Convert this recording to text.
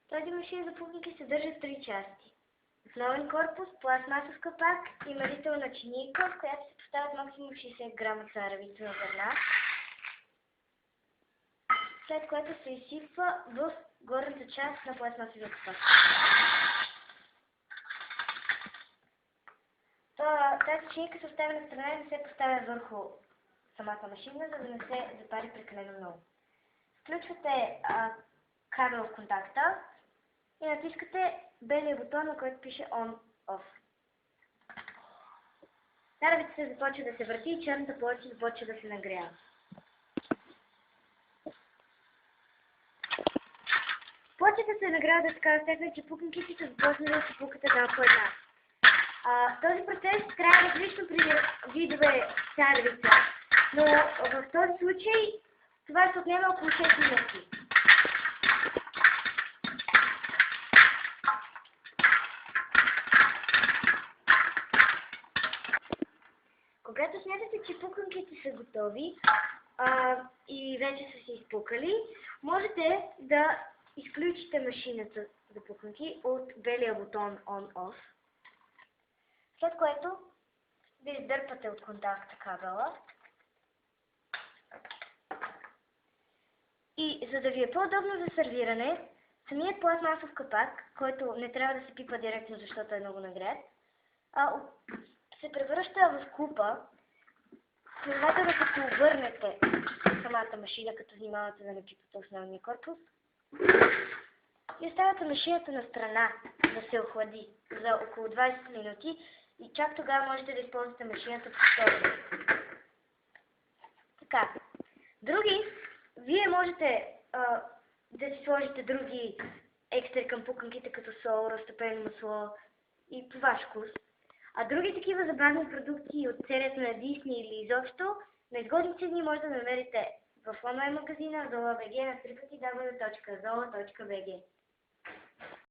Този машин за пукники съдържа три части. Основен корпус, пластмасов капак и мерителна чинийка, в която се поставят максимум 60 грама царевица на зърна, след което се изсипва в горната част на пластмасовия капак. Тази чинийка се оставя на страна и не се поставя върху самата машина, за да не се запари прекалено много. Включвате кабел в контакта и натискате белия бутон, на който пише On-Off. Царевицата започва да се върти и черната плоча започва да се нагрява. Плочата се нагрява до такава степен, че пукнатите са започнали да се пукат една по една. Този процес трябва различно при видове царевица, но в този случай това се отнема около 6 минути. Когато смятате, че пуканките са готови и вече са се изпукали, можете да изключите машината за пуканки от белия бутон On-Off, след което да издърпате от контакта кабела и за да ви е по-удобно за сервиране, самият пластмасов капак, който не трябва да се пипа директно, защото е много нагрят, се превръща в купа. Следователно, като обърнете самата машина, като внимавате да не пипате основния корпус, и оставяте машината на страна да се охлади за около 20 минути и чак тогава можете да използвате машината повторно. Така. Вие можете да си сложите други екстри към пуканките, като сол, разтопено масло и по ваш вкус. А други такива забавни продукти от серията на Disney или изобщо, на изгодни цени може да намерите в онлайн магазина Zola.bg на www.zola.bg.